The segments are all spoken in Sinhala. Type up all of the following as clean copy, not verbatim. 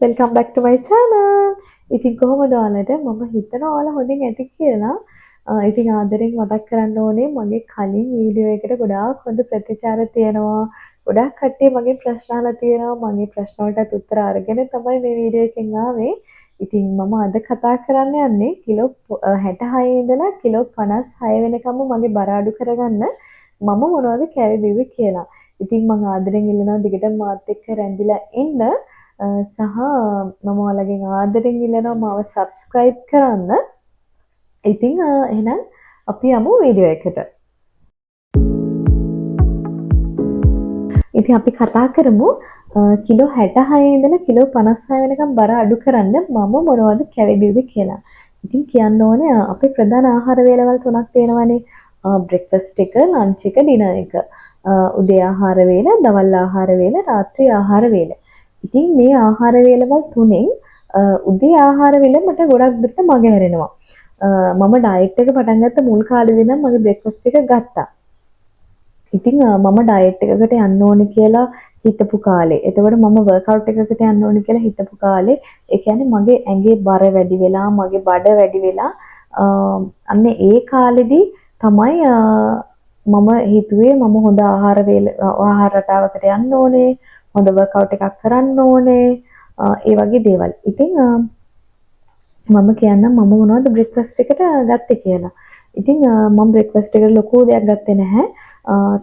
welcome back to my channel. ඉතින් කොහොමද ඔයාලට මම හිතනවා ඔයාලා හොඳින් ඇති කියලා. ඉතින් ආදරෙන් මතක් කරන්න ඕනේ මගේ කලින් වීඩියෝ එකට ගොඩාක් හොඳ ප්‍රතිචාර තියෙනවා. ගොඩාක් කට්ටිය මගේ ප්‍රශ්න අහලා තියෙනවා. මගේ ප්‍රශ්න වලට උත්තර අරගෙන තමයි මේ වීඩියෝ එකෙන් ආවේ. ඉතින් මම අද කතා කරන්න යන්නේ කිලෝ 66 ඉඳලා කිලෝ 56 වෙනකම් මගේ බර අඩු කරගන්න මම මොනවද කැරි බිව්වේ කියලා. ඉතින් මම ආදරෙන් ඉල්ලනවා දිගටම මාත් එක්ක රැඳිලා ඉන්න. සහ මම ඔයාලගෙන් ආදරෙන් ඉල්ලනවා මාව subscribe කරන්න. ඉතින් එහෙනම් අපි යමු වීඩියෝ එකට. ඉතින් අපි කතා කරමු කිලෝ 66 ඉඳලා කිලෝ 56 වෙනකම් බර අඩු කරන්න මම මොනවද කැවිබිව්වේ කියලා. ඉතින් කියන්න ඕනේ අපේ ප්‍රධාන ආහාර වේලවල් තුනක් තියෙනවානේ. බ්‍රෙක්ෆාස්ට් එක, ලන්ච් එක, ඩිනර් එක. උදේ ආහාර වේල, දවල් ආහාර වේල, රාත්‍රී ආහාර වේල. ඉතින් මේ ආහාර වේලවල් තුනෙන් උදේ ආහාර වේල මට ගොඩක් දුරට මග හැරෙනවා. මම ඩයට් එක පටන් ගත්ත මුල් කාලෙදී නම් මගේ බ්‍රෙක්ෆාස්ට් එක ගත්තා. ඉතින් මම ඩයට් එකකට යන්න ඕනේ කියලා හිතපු කාලේ. එතකොට මම වර්ක්අවුට් එකකට යන්න ඕනේ කියලා හිතපු කාලේ. ඒ කියන්නේ මගේ ඇඟේ බර වැඩි වෙලා, මගේ බඩ වැඩි වෙලා අන්න ඒ කාලෙදී තමයි මම හිතුවේ මම හොඳ ආහාර රටාවකට යන්න ඕනේ. හොඳ වර්ක්අවුට් එකක් කරන්න ඕනේ. ඒ වගේ දේවල්. ඉතින් මම කියන්නම් මම මොනවද බ්‍රෙක්ෆාස්ට් එකට ගත්තේ කියලා. ඉතින් මම බ්‍රෙක්ෆාස්ට් එකට ලොකු දෙයක් ගත්තේ නැහැ.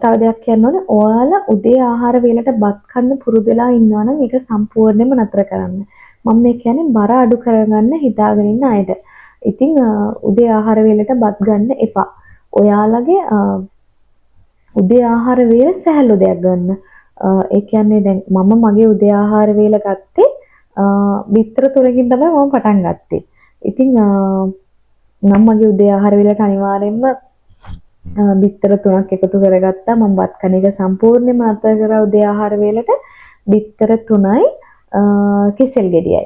තව දෙයක් කියන්න ඕනේ ඔයාලා උදේ ආහාර වේලට බත් කන්න පුරුදු වෙලා ඉන්නවා නම් ඒක සම්පූර්ණයෙන්ම නතර කරන්න. මම මේ කියන්නේ බර අඩු කරගන්න හිතාගෙන ඉන්න අයට. ඉතින් උදේ ආහාර වේලට බත් ගන්න එපා. ඔයාලගේ උදේ ආහාර වේල සැහැල්ලු දෙයක් ගන්න. ඒ කියන්නේ දැන් මම මගේ උදේ ආහාර වේල ගත්තේ බිත්තර තුනකින් තමයි මම පටන් ගත්තේ. ඉතින් මම මගේ උදේ ආහාර වේලට අනිවාර්යයෙන්ම බිත්තර තුනක් එකතු කරගත්තා. මම බත් කන එක සම්පූර්ණයෙන්ම අතර කරා උදේ ආහාර වේලට බිත්තර තුනයි කෙසෙල් ගෙඩියයි.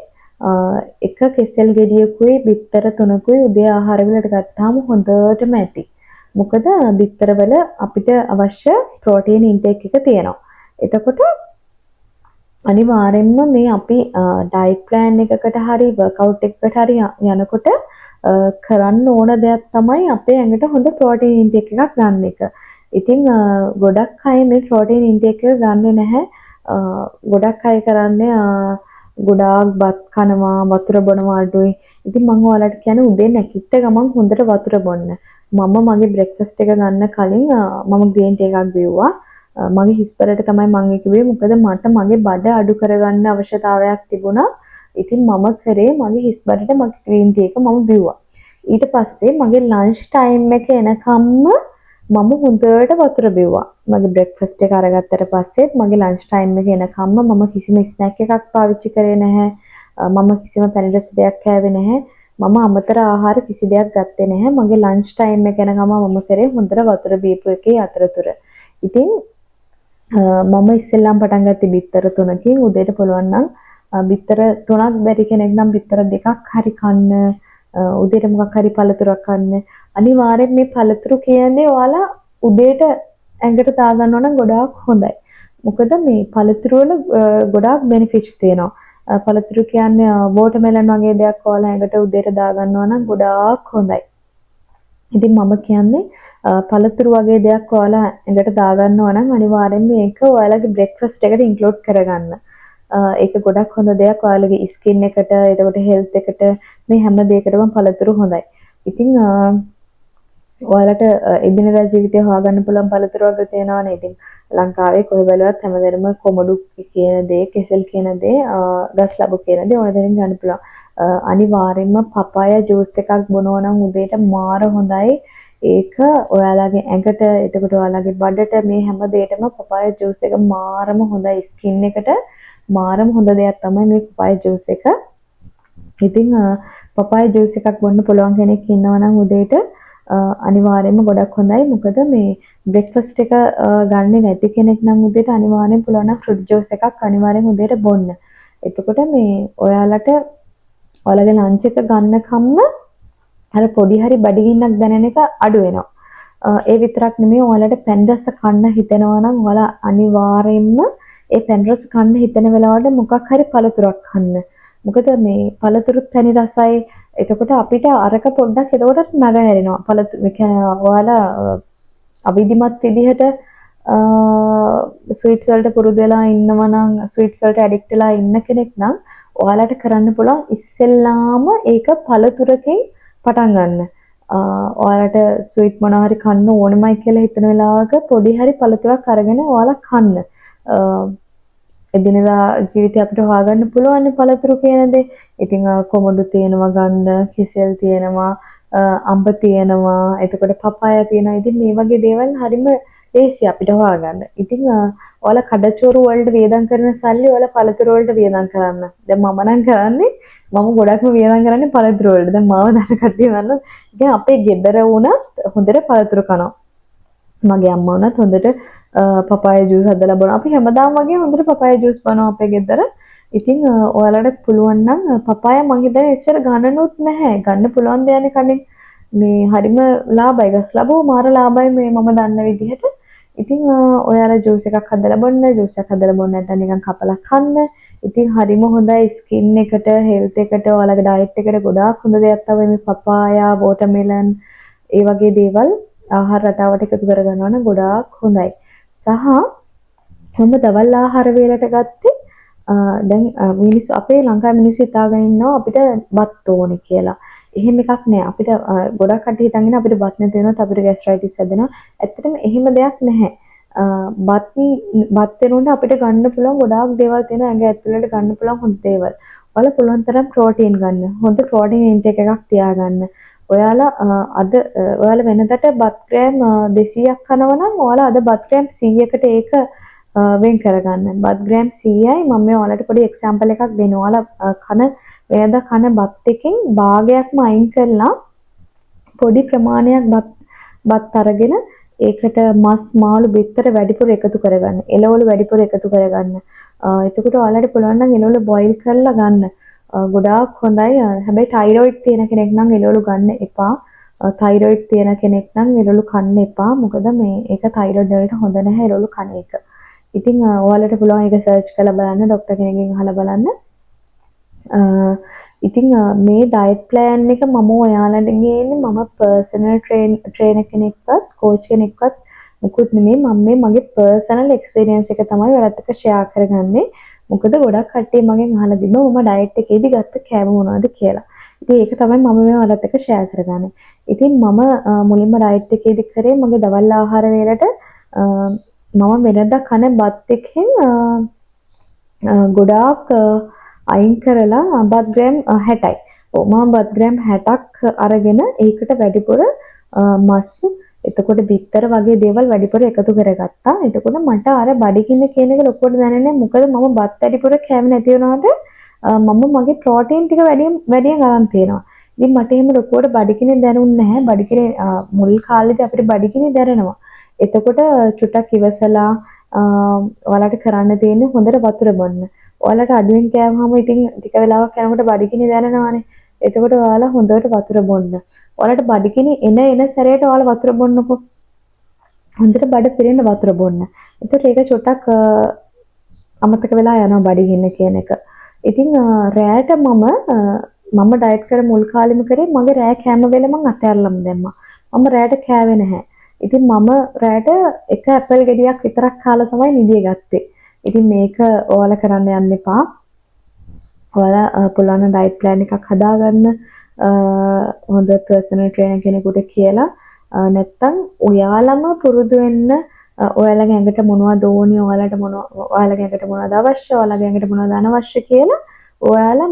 එක කෙසෙල් ගෙඩියකුයි බිත්තර තුනකුයි උදේ ආහාර වේලට ගත්තාම හොඳටම ඇති. මොකද බිත්තර වල අපිට අවශ්‍ය ප්‍රෝටීන් ඉන්ටේක් එක තියෙනවා. එතකොට අනිවාර්යෙන්ම මේ අපි ඩයට් ප්ලෑන් එකකට හරි වර්ක්අවුට් එකකට හරි යනකොට කරන්න ඕන දෙයක් තමයි අපේ ඇඟට හොඳ ප්‍රෝටීන් ඉන්ටේක් එකක් ගන්න එක. ඉතින් ගොඩක් අය මේ ප්‍රෝටීන් ඉන්ටේක් එක ගන්නෙ නැහැ. ගොඩක් අය කරන්නේ ගොඩාක් බත් කනවා, වතුර බොනවා අඩුයි. ඉතින් මම ඔයාලට කියන්නේ උදේ නැගිට ගමන් හොඳට වතුර බොන්න. මම මගේ බ්‍රෙක්ෆාස්ට් එක ගන්න කලින් මම ග්‍රීන් ටී එකක් බිව්වා. මගේ හිස්පරට තමයි මම කිව්වේ මොකද මට මගේ බඩ අඩු කරගන්න අවශ්‍යතාවයක් තිබුණා. ඉතින් මම කරේ මගේ හිස්බරට මගේ ග්‍රීන් ටී එක මම බිව්වා. ඊට පස්සේ මගේ ලන්ච් ටයිම් එක එනකම්ම මම හොඳට වතුර බිව්වා. මගේ බ්‍රෙක්ෆාස්ට් එක අරගත්තට පස්සෙත් මගේ ලන්ච් ටයිම් එක එනකම්ම මම කිසිම ස්නැක් එකක් පාවිච්චි කරේ නැහැ. මම කිසිම පැණි රස දෙයක් කෑවේ නැහැ. මම අමතර ආහාර කිසි දෙයක් ගත්තේ නැහැ. මගේ ලන්ච් ටයිම් එක එනකම්ම මම කරේ හොඳට වතුර බීපු එකේ අතරතුර. ඉතින් මම ඉස්සෙල්ලාම පටන් ගත්තේ බිත්තර තුනකින්. උදේට පුළුවන් නම් බිත්තර තුනක් බැරි කෙනෙක් නම් බිත්තර දෙකක් හරි කන්න. උදේට මොකක් හරි පළතුරක් කන්න. අනිවාර්යෙන් මේ පළතුරු කියන්නේ ඔයාලා උදේට ඇඟට දාගන්නවා නම් ගොඩාක් හොඳයි. මොකද මේ පළතුරු වල ගොඩාක් බෙනිෆිට්ස් තියෙනවා. පළතුරු කියන්නේ වෝටර්මෙලන් වගේ දෙයක් ඔයාලා ඇඟට උදේට දාගන්නවා නම් ගොඩාක් හොඳයි. ඉතින් මම කියන්නේ පළතුරු වගේ දෙයක් ඔයාලා ඇඟට දාගන්නවා නම් අනිවාර්යෙන් මේක ඔයාලගේ බ්‍රෙක්ෆාස්ට් එකට ඉන්ක්ලූඩ් කරගන්න. ඒක ගොඩක් හොඳ දෙයක් ඔයාලගේ ස්කින් එකට, එතකොට හෙල්ත් එකට මේ හැම දෙයකටම පළතුරු හොඳයි. ඉතින් ඔයාලට එදිනෙදා ජීවිතේ හොයාගන්න පුළුවන් පළතුරු වර්ග තියෙනවානේ. ඉතින් ලංකාවේ කොහෙ බලවත් හැමදේම කොමඩු කියන දේ, කෙසෙල් කියන දේ, ගස් ලැබු කියන දේ ඕන දෙනින් ගන්න පුළුවන්. අනිවාර්යෙන්ම පපාය ජූස් එකක් බොනවා නම් උදේට මාර හොඳයි. ඒක ඔයාලගේ ඇඟට, එතකොට ඔයාලගේ බඩට මේ හැම දෙයකටම පපාය ජූස් එක මාරම හොඳයි. ස්කින් එකට මාරම හොඳ දෙයක් තමයි මේ පපාය ජූස් එක. ඉතින් පපාය ජූස් එකක් බොන්න පුළුවන් කෙනෙක් ඉන්නවා නම් උදේට අනිවාර්යයෙන්ම ගොඩක් හොඳයි. මොකද මේ බ්‍රෙක්ෆාස්ට් එක ගන්නේ නැති කෙනෙක් නම් උදේට අනිවාර්යෙන් පුළුවන් නම් ෆෘට් ජූස් එකක් අනිවාර්යෙන් උදේට බොන්න. එතකොට මේ ඔයාලට ඔයාලගේ ලන්ච් එක ගන්නකම්ම අර පොඩි හරි බඩගින්නක් දැනෙන එක අඩු වෙනවා. ඒ විතරක් නෙමෙයි ඔයාලට පැන් රස කන්න හිතෙනවා නම් ඔයාලා අනිවාර්යෙන්ම ඒ පැන් රස කන්න හිතෙන වෙලාවට මොකක් හරි පළතුරක් කන්න. මොකද මේ පළතුරු පැණි රසයි. එතකොට අපිට අරක පොඩ්ඩක් එතකොට නැගහැරෙනවා. ඔයාලා අවිධිමත් විදිහට ස්වීට්ස් වලට පුරුදු වෙලා ඉන්නවා නම් ස්වීට්ස් වලට ඇඩික්ට් වෙලා ඉන්න කෙනෙක් නම් ඔයාලට කරන්න පුළුවන් ඉස්සෙල්ලාම ඒක පළතුරකින් පටන් ගන්න. ඔයාලට ස්වීට් මොනවා හරි කන්න ඕනමයි කියලා හිතන වෙලාවක පොඩි හරි පළතුරක් අරගෙන ඔයාලා කන්න. එදිනෙදා ජීවිතේ අපිට හොයාගන්න පුළුවන් පළතුරු කියන දේ. ඉතින් කොමඩු තියෙනවා ගන්න, කිසෙල් තියෙනවා, අඹ තියෙනවා, එතකොට පපායා තියෙනවා. ඉතින් මේ වගේ දේවල් හරිම ලේසි අපිට හොයාගන්න. ඉතින් ඔයාලා කඩචෝරු වලට වියදම් කරන සල්ලි ඔයාලා පළතුරු වලට වියදම් කරන්න. දැන් මම නම් කරන්නේ මම ගොඩක්ම වියදම් කරන්නේ පළතුරු වලට. දැන් මාව දන්න කට්ටිය දන්නවා. ඉතින් අපේ ගෙදර වුණත් හොඳට පළතුරු කනවා. මගේ අම්මා වුණත් හොඳට පපාය ජූස් හදලා බොනවා. අපි හැමදාම වගේ හොඳට පපාය ජූස් බොනවා අපේ ගෙදර. ඉතින් ඔයාලට පුළුවන් නම් පපාය මං හිතන්නේ එච්චර ගන්නනුත් නැහැ. ගන්න පුළුවන් දෙයක්නේ කන්නේ. මේ හරිම ලාභයි. ගස් ලැබුව මාර ලාභයි මේ මම දන්න විදිහට. ඉතින් ඔයාලා ජූස් එකක් හදලා බොන්න, ජූස් එකක් හදලා බොන්න නැත්නම් නිකන් කපලා කන්න. ඉතින් හරිම හොඳයි ස්කින් එකට, හෙල්ත් එකට, ඔයාලගේ ඩයට් එකට ගොඩාක් හොඳ දෙයක් තමයි මේ පපායා, වෝටර්මෙලන් ඒ වගේ දේවල් ආහාර රටාවට එකතු කරගන්නවා නම් ගොඩාක් හොඳයි. සහ මම දවල් ආහාර වේලට ගත්තේ දැන් මිනිස්සු අපේ ලංකාවේ මිනිස්සු හිතාගෙන ඉන්නවා අපිට බත් ඕනේ කියලා. එහෙම එකක් නෑ. අපිට ගොඩක් කට්ටිය හිතන්නේ අපිට බත් නැති වෙනොත් අපිට ગેස්ට්‍රයිටිස් හැදෙනවා. ඇත්තටම එහෙම දෙයක් නැහැ. බත් වෙනුවට අපිට ගන්න පුළුවන් ගොඩාක් දේවල් තියෙනවා. ඇඟ ඇතුළට ගන්න පුළුවන් හොඳ දේවල්. ඔයාලා පුළුවන් තරම් ප්‍රෝටීන් ගන්න. හොඳ ප්‍රෝටීන් ඉන්ටේක් එකක් තියාගන්න. ඔයාලා වෙනදට බත් ග්‍රෑම් 200ක් කනවා නම් ඔයාලා අද බත් ග්‍රෑම් 100කට ඒක වෙන් කරගන්න. බත් ග්‍රෑම් 100යි මම මේ ඔයාලට පොඩි එක්සැම්පල් එකක් දෙනවා. ඔයාලා වෙනදා කන බත් එකෙන් භාගයක්ම අයින් කරලා පොඩි ප්‍රමාණයක් බත් අරගෙන ඒකට මස් මාළු බිත්තර වැඩිපුර එකතු කරගන්න. එළවලු වැඩිපුර එකතු කරගන්න. එතකොට ඔයාලට පුළුවන් නම් එළවලු බොයිල් කරලා ගන්න. ගොඩාක් හොඳයි. හැබැයි තයිරොයිඩ් තියෙන කෙනෙක් නම් එළවලු ගන්න එපා. තයිරොයිඩ් තියෙන කෙනෙක් නම් එළවලු කන්න එපා. මොකද මේ ඒක තයිරොයිඩ් වලට හොඳ නැහැ එළවලු කන එක. ඉතින් ඔයාලට පුළුවන් ඒක සර්ච් කරලා බලන්න, ડોක්ටර් කෙනෙක්ගෙන් අහලා බලන්න. ඉතින් මේ ඩයට් ප්ලෑන් එක මම ඔයාලට ගේන්නේ මම පර්සනල් ට්‍රේනර් කෙනෙක්වත් කෝච් කෙනෙක්වත් මුකුත් නෙමෙයි. මම මේ මගේ පර්සනල් එක්ස්පීරියන්ස් එක තමයි ඔයාලත් එක්ක ෂෙයා කරගන්නේ. මොකද ගොඩක් කට්ටිය මගෙන් අහලා තිබ්බා මම ඩයට් එකේදී ගත්ත කෑම මොනවද කියලා. ඉතින් ඒක තමයි මම මේ ඔයාලත් එක්ක ෂෙයා කරගන්නේ. ඉතින් මම මුලින්ම ඩයට් එකේදී කරේ මගේ දවල් ආහාර වේලට මම වෙනදා කන බත් එකෙන් ගොඩාක් අයින් කරලා බත් ග්‍රෑම් 60යි. ඔව් මම බත් ග්‍රෑම් 60ක් අරගෙන ඒකට වැඩිපුර මස් එතකොට බිත්තර වගේ දේවල් වැඩිපුර එකතු කරගත්තා. එතකොට මට අර බඩගින්න කියන එක ලොකුවට දැනෙන්නේ මොකද මම බත් වැඩිපුර කෑවේ නැති වුණාට මම මගේ ප්‍රෝටීන් ටික වැඩියෙන් අරන් තියෙනවා. ඉතින් මට එහෙම ලොකුවට බඩගින්න දැනුන්නේ නැහැ. බඩගින්න මුල් කාලේදී අපිට බඩගින්න දැනෙනවා. එතකොට චුට්ටක් ඉවසලා ඔයාලට කරන්න තියෙන්නේ හොඳට වතුර බොන්න. ඔයාලට අඩුවෙන් කෑවහම ඉතින් ටික වෙලාවක් යනකොට බඩගිනි දැනෙනවානේ. එතකොට ඔයාලා හොඳට වතුර බොන්න. ඔයාලට බඩගිනි එන සැරේට ඔයාලා වතුර බොන්නකෝ. හොඳට බඩ පිරෙන්න වතුර බොන්න. එතකොට ඒක චුට්ටක් අමතක වෙලා යනවා බඩගින්න කියන එක. ඉතින් රෑට මම ඩයට් කර මුල් කාලෙම කරේ මගේ රෑ කෑම වෙල මම අතහැරලම දැම්මා. මම රෑට කෑවේ නැහැ. ඉතින් මම රෑට එක ඇපල් ගෙඩියක් විතරක් කාලා තමයි නිදිය ගත්තේ. ඉතින් මේක ඔයාලා කරන්න යන්න එපා. ඔයාලා පුළුවන් ඩයට් ප්ලෑන් එකක් හදාගන්න හොඳ පර්සනල් ට්‍රේනර් කෙනෙකුට කියලා නැත්තම් ඔයාලම පුරුදු වෙන්න ඔයාලගේ ඇඟට මොනවද ඕනේ ඔයාලගේ ඇඟට මොනවද අවශ්‍ය ඔයාලගේ ඇඟට මොනවද අනවශ්‍ය කියලා ඔයාලා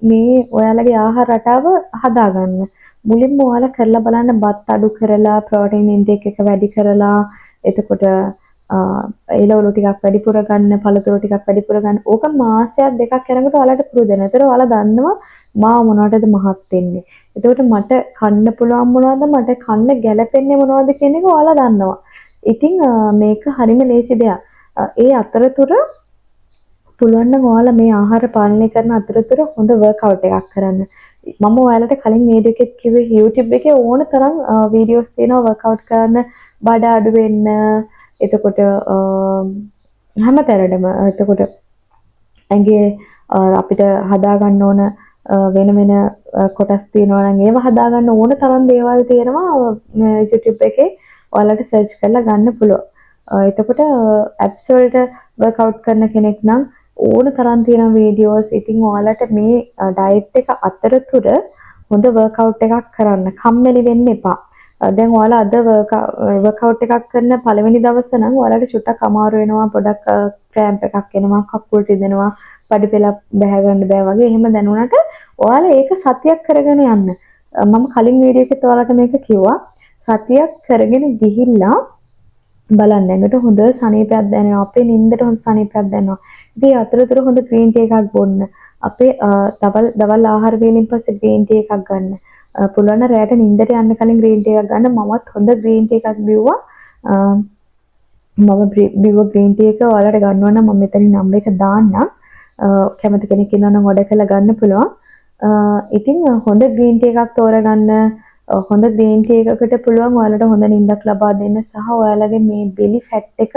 මේ ඔයාලගේ ආහාර රටාව හදාගන්න. මුලින්ම ඔයාලා කරලා බලන්න බත් අඩු කරලා ප්‍රෝටීන් ඉන්ටේක් එක වැඩි කරලා එතකොට එළවලු ටිකක් වැඩිපුර ගන්න, පළතුරු ටිකක් වැඩිපුර ගන්න. ඕක මාසයක් දෙකක් යනකොට ඔයාලට පුරුදු වෙනවා. ඒතර ඔයාලා දන්නවා මා මොනවටද මහත් වෙන්නේ. එතකොට මට කන්න පුළුවන් මොනවද, මට කන්න ගැළපෙන්නේ මොනවද කියන එක ඔයාලා දන්නවා. ඉතින් මේක හරිම ලේසි දෙයක්. ඒ අතරතුර පුළුවන් නම් ඔයාලා මේ ආහාර පාලනය කරන අතරතුර හොඳ වර්ක්අවුට් එකක් කරන්න. මම ඔයාලට කලින් වීඩියෝ එකක් කිව්වේ YouTube එකේ ඕන තරම් වීඩියෝස් තියෙනවා වර්ක්අවුට් කරන්න, බඩ අඩු වෙන්න. එතකොට හැමතැනටම එතකොට ඇඟේ අපිට හදා ගන්න ඕන වෙන වෙන කොටස් තියෙනවා නම් ඒව හදා ගන්න ඕන තරම් දේවල් තියෙනවා YouTube එකේ ඔයාලට සර්ච් කරලා ගන්න පුළුවන්. එතකොට ඇප්ස් වලට වර්ක්අවුට් කරන කෙනෙක් නම් ඕන තරම් තියෙන වීඩියෝස්. ඉතින් ඔයාලට මේ ඩයට් එක අතරතුර හොඳ වර්ක්අවුට් එකක් කරන්න. කම්මැලි වෙන්න එපා. දැන් ඔයාලා අද වර්ක්අවුට් එකක් කරන පළවෙනි දවස නම් ඔයාලට චුට්ටක් අමාරු වෙනවා. පොඩක් ක්‍රෑම්ප් එකක් එනවා, කකුල් රිදෙනවා, බඩ පෙලක් බැහැ ගන්න බෑ වගේ. එහෙම දැනුණාට ඔයාලා ඒක සතියක් කරගෙන යන්න. මම කලින් වීඩියෝ එකේ ඔයාලට මේක කිව්වා. සතියක් කරගෙන ගිහිල්ලා බලන්න. එන්නට හොඳ සනීපයක් දැනෙනවා. අපේ නිින්දට හොඳ සනීපයක් දැනෙනවා. ඉතින් අතරතුර හොඳ ග්‍රීන් ටී එකක් බොන්න. අපේ දවල් ආහාර වේලෙන් පස්සේ ග්‍රීන් ටී එකක් ගන්න. පුළුවන් නම් රැයට නිින්දට යන්න කලින් ග්‍රීන් ටී එකක් ගන්න. මමත් හොඳ ග්‍රීන් ටී එකක් බිව්වා. මම බිව්ව ග්‍රීන් ටී එක ඔයාලට ගන්නවා නම් මම මෙතනින් නම්බර් එක දාන්නම්. කැමති කෙනෙක් ඉන්නවා නම් ඔඩර් කරලා ගන්න පුළුවන්. ඉතින් හොඳ ග්‍රීන් ටී එකක් තෝරගන්න. හොඳ ග්‍රීන් ටී එකකට පුළුවන් ඔයාලට හොඳ නිින්දක් ලබා දෙන්න සහ ඔයාලගේ මේ බෙලි ෆැට් එක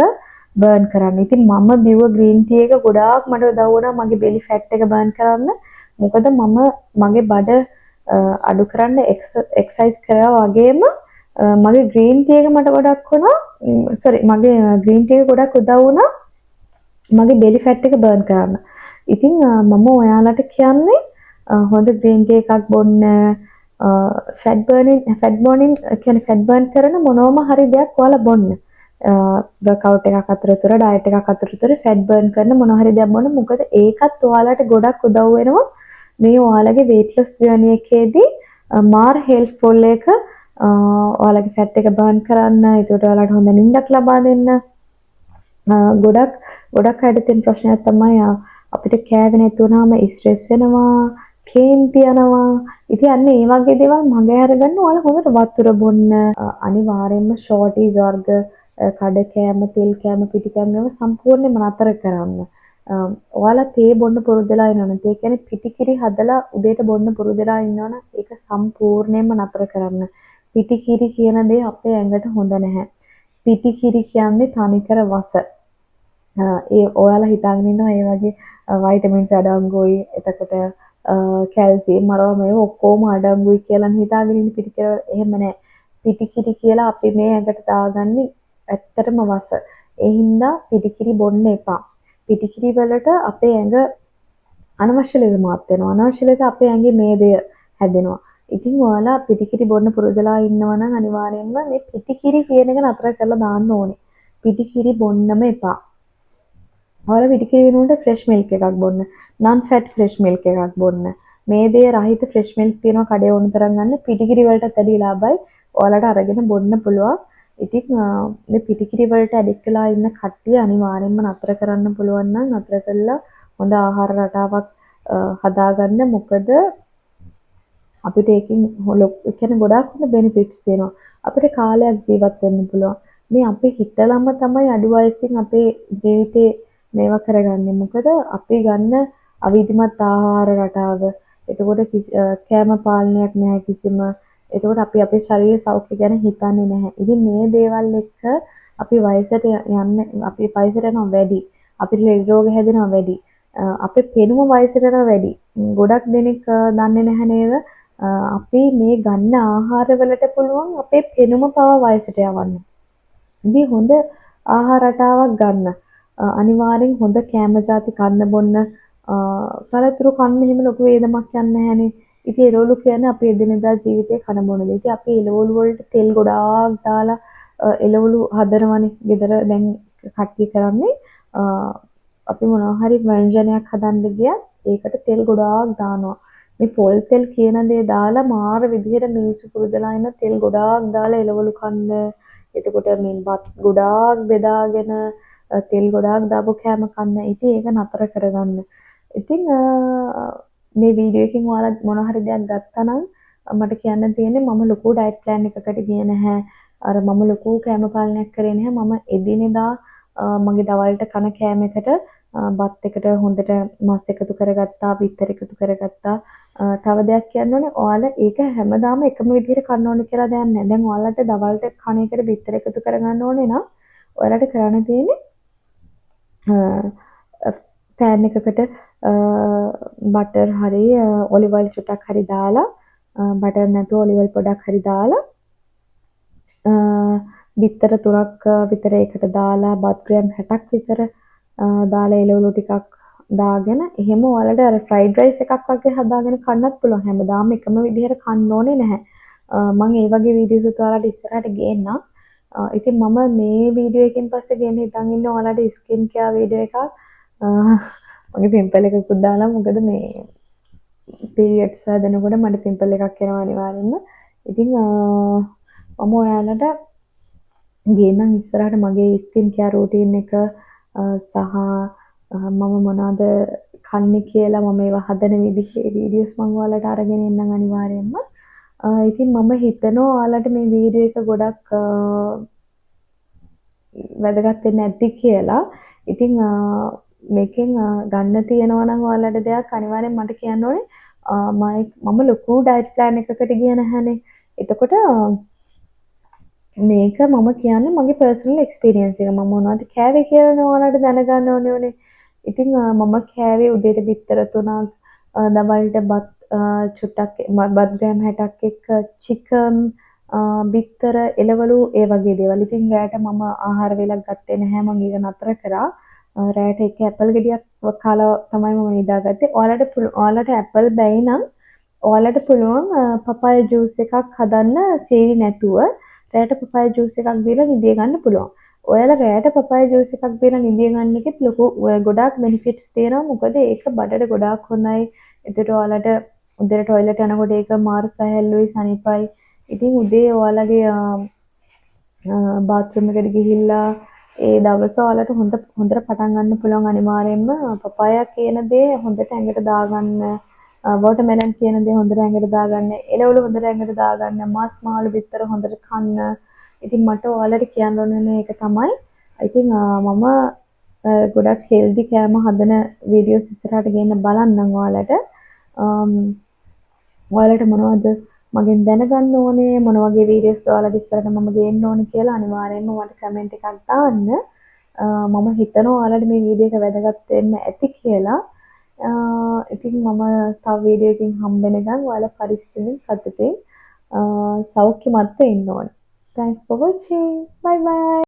බර්න් කරන්න. ඉතින් මම බිව්ව ග්‍රීන් ටී එක ගොඩාක් මට උදව් වුණා මගේ බෙලි ෆැට් එක බර්න් කරන්න. මොකද මම මගේ බඩ අඩු කරන්න එක්සර්සයිස් කරා වගේම මගේ ග්‍රීන් ටී එක මට ගොඩක් වුණා. මගේ ග්‍රීන් ටී එක ගොඩක් උදව් වුණා මගේ බෙලි ෆැට් එක බර්න් කරන්න. ඉතින් මම ඔයාලට කියන්නේ හොඳ ග්‍රීන් ටී එකක් බොන්න. ෆැට් බර්න් කරන මොනවම හරි දෙයක් ඔයාලා බොන්න. වර්ක්අවුට් එකක් අතරතුර ඩයට් එකක් අතරතුර ෆැට් බර්න් කරන මොන හරි දෙයක් බොන්න. මොකද ඒකත් ඔයාලට ගොඩක් උදව් වෙනවා මේ ඔයාලගේ weight loss journey එකේදී මාර හෙල්ප්ෆුල් එක ඔයාලගේ ෆැට් එක බර්න් කරන්න. ඒකට ඔයාලට හොඳ නිින්දක් ලබා දෙන්න. ගොඩක් අයට තියෙන ප්‍රශ්නයක් තමයි අපිට කෑවේ නැති වුණාම ස්ට්‍රෙස් වෙනවා, කේන්ති යනවා. ඉතින් අන්න ඒ වගේ දේවල් මගේ අරගන්න ඔයාලා හොඳට වතුර බොන්න. අනිවාර්යයෙන්ම ෂෝටිස් වර්ග, කඩ කෑම, තෙල් කෑම, පිටි කෑම ඒවා සම්පූර්ණයෙන්ම නතර කරන්න. ඔයාලා තේ බොන්න පුරුදු වෙලා ඉන්නවනේ. ඒ කියන්නේ පිටි කිරි හදලා උදේට බොන්න පුරුදු වෙලා ඉන්නවනේ. ඒක සම්පූර්ණයෙන්ම නතර කරන්න. පිටි කිරි කියන දේ අපේ ඇඟට හොඳ නැහැ. පිටි කිරි කියන්නේ තනිකර වස. ඒ ඔයාලා හිතාගෙන ඉන්නවා ඒ වගේ වයිටමින්ස් අඩංගුයි. එතකොට කැල්සියම් මරව මේ ඔක්කොම අඩංගුයි කියලා හිතාගෙන ඉන්න පිටි කිරි එහෙම නැහැ. පිටි කිරි කියලා අපි මේ ඇඟට දාගන්නේ ඇත්තටම වස. ඒ හින්දා පිටි කිරි බොන්න එපා. පිටි කිරි වලට අපේ ඇඟ අනවශ්‍ය ලෙඩ මාත් වෙනවා. අනවශ්‍ය ලෙඩ අපේ ඇඟේ මේදය හැදෙනවා. ඉතින් ඔයාලා පිටි කිරි බොන්න පුරුදුලා ඉන්නවා නම් අනිවාර්යයෙන්ම මේ පිටි කිරි කියන එක නතර කරලා දාන්න ඕනේ. පිටි කිරි බොන්නම එපා. ඔයාලා පිටි කිරි වෙනුවට ෆ්‍රෙෂ් මිල්ක් එකක් බොන්න. non fat ෆ්‍රෙෂ් මිල්ක් එකක් බොන්න. මේදේ රහිත ෆ්‍රෙෂ් මිල්ක් තියෙනවා කඩේ ඕන තරම් ගන්න. පිටි කිරි වලට වැඩි ලාභයි. ඔයාලට අරගෙන බොන්න පුළුවන්. ඉතින් මේ පිටි කිරි වලට ඇඩික්ට් වෙලා ඉන්න කට්ටිය අනිවාර්යයෙන්ම නතර කරන්න පුළුවන් නම් නතර කළා හොඳ ආහාර රටාවක් හදාගන්න. මොකද අපිට ඒකෙන් කියන්නේ ගොඩාක් හොඳ බෙනිෆිට්ස් තියෙනවා. අපිට කාලයක් ජීවත් වෙන්න පුළුවන්. මේ අපි හිතලම තමයි අඩු වයසින් අපේ ජීවිතේ මේවා කරගන්නේ. මොකද අපි ගන්න අවිධිමත් ආහාර රටාව. එතකොට කෑම පාලනයක් නැහැ කිසිම. එතකොට අපි අපේ ශරීර සෞඛ්‍ය ගැන හිතන්නේ නැහැ. ඉතින් මේ දේවල් එක්ක අපි වයසට යනවා වැඩි. අපිට ලෙඩ රෝග හැදෙනවා වැඩි. අපේ පෙනුම වයසට යනවා වැඩි. ගොඩක් දෙනෙක් දන්නේ නැහැ නේද? අපි මේ ගන්න ආහාර වලට පුළුවන් අපේ පෙනුම පවා වයසට යවන්න. ඉතින් හොඳ ආහාර රටාවක් ගන්න. අනිවාර්යෙන් හොඳ කෑම ಜಾති කන්න බොන්න. පළතුරු කන්න එහෙම ලොකු වේදමක් යන්නේ නැහනේ. ඉතින් එළවලු කියන්නේ අපේ එදිනෙදා ජීවිතේ කන බොන දේ. ඉතින් අපි එළවලු වලට තෙල් ගොඩාක් දාලා එළවලු හදනවනේ. ගෙදර දැන් කට්ටිය කරන්නේ අපි මොනවා හරි ව්‍යංජනයක් හදන්න ගියත් ඒකට තෙල් ගොඩාක් දානවා. මේ පොල් තෙල් කියන දේ දාලා මාර විදිහට මිනිස්සු පුරුදුලා ඉන්න තෙල් ගොඩාක් දාලා එළවලු කන්න. එතකොට මේ බත් ගොඩාක් බෙදාගෙන තෙල් ගොඩාක් දාපු කෑම කන්න. ඉතින් ඒක නතර කරගන්න. ඉතින් මේ වීඩියෝ එකෙන් ඔයාලා මොන හරි දෙයක් ගත්තා නම් මට කියන්න තියෙන්නේ මම ලොකු ඩයට් ප්ලෑන් එකකට ගියේ නැහැ. මම ලොකු කෑම පාලනයක් කරේ නැහැ. මම එදිනෙදා මගේ දවල්ට කන කෑම එකට බත් එකට හොඳට මස් එකතු කරගත්තා, බිත්තර එකතු කරගත්තා. තව දෙයක් කියන්න ඕනේ ඔයාලා ඒක හැමදාම එකම විදිහට කන්න ඕනේ කියලා දෙයක් නැහැ. දැන් ඔයාලට දවල්ට කන එකට බිත්තර එකතු කරගන්න ඕනේ නම් ඔයාලට කරන්න තියෙන්නේ පෑන් එකකට බටර් හරි ඔලිව් ඔයිල් චුට්ටක් හරි දාලා බටර් නැතුව ඔලිව් ඔයිල් පොඩක් හරි දාලා බිත්තර 3ක් විතර ඒකට දාලා බත් ග්‍රෑම් 60ක් විතර දාලා එළවලු ටිකක් දාගෙන එහෙම ඔයාලට අර ෆ්‍රයිඩ් රයිස් එකක් වගේ හදාගෙන කන්නත් පුළුවන්. හැමදාම එකම විදිහට කන්න ඕනේ නැහැ. මම ඒ වගේ වීඩියෝස් උත් ඔයාලට ඉස්සරහට ගේන්නම්. ඉතින් මම මේ වීඩියෝ එකෙන් පස්සේ ගේන්න හිතන් ඉන්නේ ඔයාලට ස්කින් කෙයාර් වීඩියෝ එකක්. මගේ පිම්පල් එකකුත් දාලා මොකද මේ පීරියඩ්ස් හදනකොට මට පිම්පල් එකක් එනවා අනිවාර්යෙන්ම. ඉතින් මම ඔයාලට ගේන්නම් ඉස්සරහට මගේ ස්කින් කෙයාර් රූටීන් එක සහ මම මොනවද කන්නේ කියලා මම ඒවා හදන විදිහේ වීඩියෝස් මම ඔයාලට අරගෙන එන්නම් අනිවාර්යෙන්ම. ඉතින් මම හිතනවා ඔයාලට මේ වීඩියෝ එක ගොඩක් වැදගත් වෙන්න ඇති කියලා. ඉතින් මේකෙන් ගන්න තියෙනවා නම් ඔයාලට දෙයක් අනිවාර්යෙන් මට කියන්න ඕනේ. මම ලොකු ඩයට් ප්ලෑන් එකකට ගියේ නැහැනේ. එතකොට මේක මම කියන්නේ මගේ පර්සනල් එක්ස්පීරියන්ස් එක. මම මොනවද කෑවේ කියලා ඔයාලට දැනගන්න ඕනේ. ඉතින් මම කෑවේ උදේට බිත්තර 3ක්, දවල්ට බත් චුට්ටක් බත් ග්‍රෑම් 60ක් එක්ක චිකන් බිත්තර එළවලු ඒ වගේ දේවල්. ඉතින් රෑට මම ආහාර වේලක් ගත්තේ නැහැ. මම ඊට නතර කරා. රෑට එක ඇපල් ගෙඩියක් කාලා තමයි මම නිදාගත්තේ. ඔයාලට ඇපල් බැයි නම් ඔයාලට පුළුවන් පපාය ජූස් එකක් හදන්න සීනි නැතුව රෑට පපාය ජූස් එකක් බීලා නිදිය ගන්න පුළුවන්. ඔයාලා රෑට පපාය ජූස් එකක් බීලා නිදිය ගන්න එකෙත් ලොකු ගොඩාක් බෙනිෆිට්ස් තියෙනවා. මොකද ඒක බඩට ගොඩාක් හොඳයි. ඒකට ඔයාලට උදේට টয়ලට් යනකොට ඒක මාර සැහැල්ලුයි සනිපයි. ඉතින් උදේ ඔයාලගේ බාත්රූම් එකට ගිහිල්ලා ඒ දවස ඔයාලට හොඳට පටන් ගන්න පුළුවන් අනිවාර්යෙන්ම පපායා කියන දේ හොඳට ඇඟට දාගන්න වෝටර්මෙලන් කියන දේ හොඳට ඇඟට දාගන්න එළවලු හොඳට ඇඟට දාගන්න මාස් මාළු බිත්තර හොඳට කන්න. ඉතින් මට ඔයාලට කියන්න ඕනේ ඒක තමයි. ඉතින් මම ගොඩක් හෙල්දි කෑම හදන වීඩියෝස් ඉස්සරහට ගේන්න බලන්නම් ඔයාලට. ඔයාලට මොනවද මගෙන් දැනගන්න ඕනේ මොන වගේ වීඩියෝස් ඔයාලට ඉස්සරහට මම ගේන්න ඕනේ කියලා අනිවාර්යෙන්ම මට කමෙන්ට් එකක් දාන්න. මම හිතනවා ඔයාලට මේ වීඩියෝ එක වැදගත් වෙන්න ඇති කියලා. ඉතින් මම තව වීඩියෝ එකකින් හම්බ වෙනකන් ඔයාලා පරිස්සමෙන් සතුටින් සෞඛ්‍යමත්ව ඉන්න ඕනේ. Thanks for watching. Bye bye.